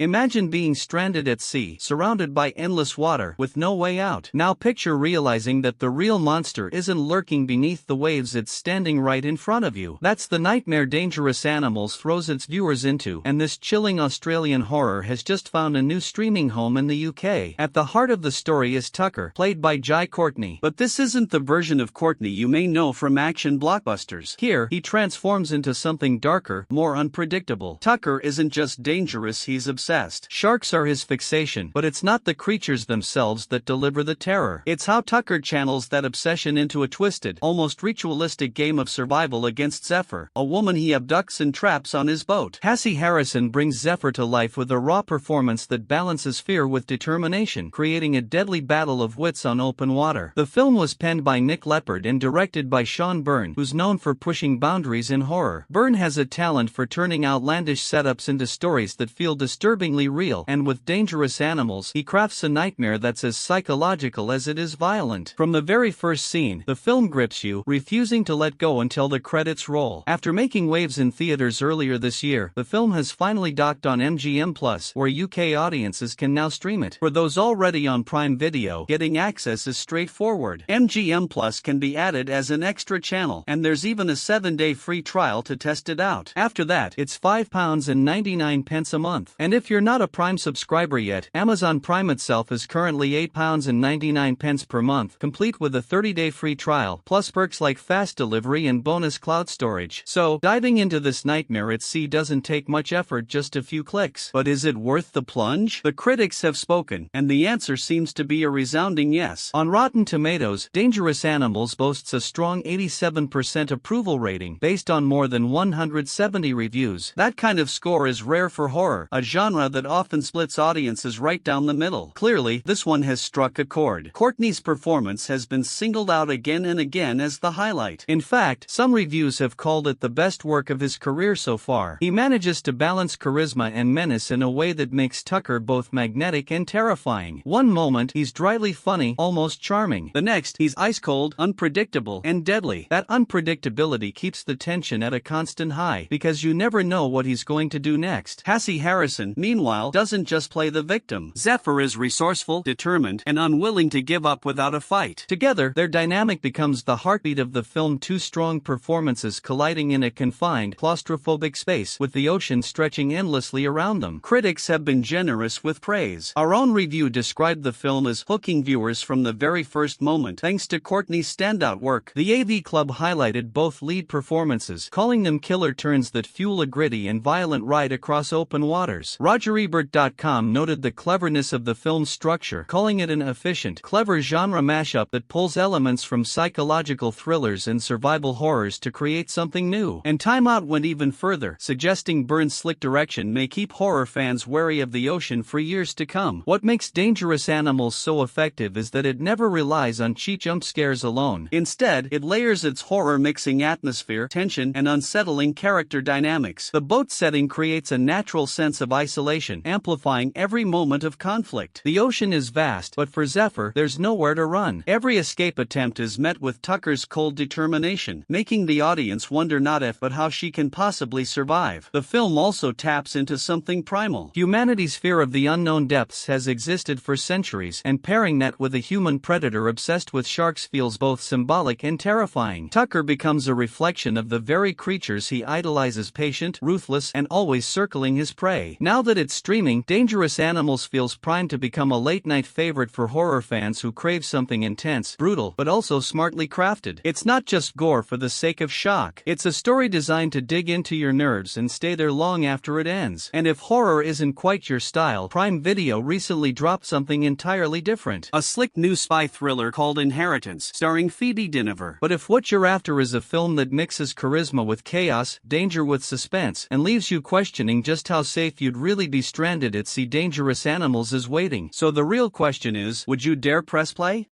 Imagine being stranded at sea, surrounded by endless water, with no way out. Now picture realizing that the real monster isn't lurking beneath the waves, it's standing right in front of you. That's the nightmare Dangerous Animals throws its viewers into, and this chilling Australian horror has just found a new streaming home in the UK. At the heart of the story is Tucker, played by Courtney. But this isn't the version of Courtney you may know from action blockbusters. Here, he transforms into something darker, more unpredictable. Tucker isn't just dangerous, he's obsessed. Sharks are his fixation, but it's not the creatures themselves that deliver the terror. It's how Tucker channels that obsession into a twisted, almost ritualistic game of survival against Zephyr, a woman he abducts and traps on his boat. Hassie brings Zephyr to life with a raw performance that balances fear with determination, creating a deadly battle of wits on open water. The film was penned by Nick Leppard and directed by Sean Byrne, who's known for pushing boundaries in horror. Byrne has a talent for turning outlandish setups into stories that feel disturbingly real, and with Dangerous Animals, he crafts a nightmare that's as psychological as it is violent. From the very first scene, the film grips you, refusing to let go until the credits roll. After making waves in theaters earlier this year, the film has finally docked on MGM+, where UK audiences can now stream it. For those already on Prime Video, getting access is straightforward. MGM Plus can be added as an extra channel, and there's even a 7-day free trial to test it out. After that, it's £5.99 a month. And if you're not a Prime subscriber yet, Amazon Prime itself is currently £8.99 per month, complete with a 30-day free trial, plus perks like fast delivery and bonus cloud storage. So, diving into this nightmare at sea doesn't take much effort, just a few clicks. But is it worth the plunge? The critics have spoken, and the answer seems to be a resounding yes. On Rotten Tomatoes, Dangerous Animals boasts a strong 87% approval rating, based on more than 170 reviews. That kind of score is rare for horror, a genre that often splits audiences right down the middle. Clearly, this one has struck a chord. Courtney's performance has been singled out again and again as the highlight. In fact, some reviews have called it the best work of his career so far. He manages to balance charisma and menace in a way that makes Tucker both magnetic and terrifying. One moment, he's dryly funny, almost charming. The next, he's ice-cold, unpredictable, and deadly. That unpredictability keeps the tension at a constant high, because you never know what he's going to do next. Hassie, meanwhile, doesn't just play the victim. Zephyr is resourceful, determined, and unwilling to give up without a fight. Together, their dynamic becomes the heartbeat of the film, two strong performances colliding in a confined, claustrophobic space, with the ocean stretching endlessly around them. Critics have been generous with praise. Our own review described the film as hooking viewers from the very first moment, thanks to Courtney's standout work. The AV Club highlighted both lead performances, calling them killer turns that fuel a gritty and violent ride across open waters. RogerEbert.com noted the cleverness of the film's structure, calling it an efficient, clever genre mashup that pulls elements from psychological thrillers and survival horrors to create something new. And Time Out went even further, suggesting Byrne's slick direction may keep horror fans wary of the ocean for years to come. What makes Dangerous Animals so effective is that it never relies on cheap jump scares alone. Instead, it layers its horror, mixing atmosphere, tension, and unsettling character dynamics. The boat setting creates a natural sense of isolation, amplifying every moment of conflict. The ocean is vast, but for Zephyr, there's nowhere to run. Every escape attempt is met with Tucker's cold determination, making the audience wonder not if but how she can possibly survive. The film also taps into something primal. Humanity's fear of the unknown depths has existed for centuries, and pairing that with a human predator obsessed with sharks feels both symbolic and terrifying. Tucker becomes a reflection of the very creatures he idolizes, patient, ruthless, and always circling his prey. Now that it's streaming, Dangerous Animals feels primed to become a late-night favorite for horror fans who crave something intense, brutal, but also smartly crafted. It's not just gore for the sake of shock. It's a story designed to dig into your nerves and stay there long after it ends. And if horror isn't quite your style, Prime Video recently dropped something entirely different. A slick new spy thriller called Inheritance, starring Phoebe Dynevor. But if what you're after is a film that mixes charisma with chaos, danger with suspense, and leaves you questioning just how safe you'd really be stranded at sea, Dangerous Animals is waiting. So the real question is, would you dare press play?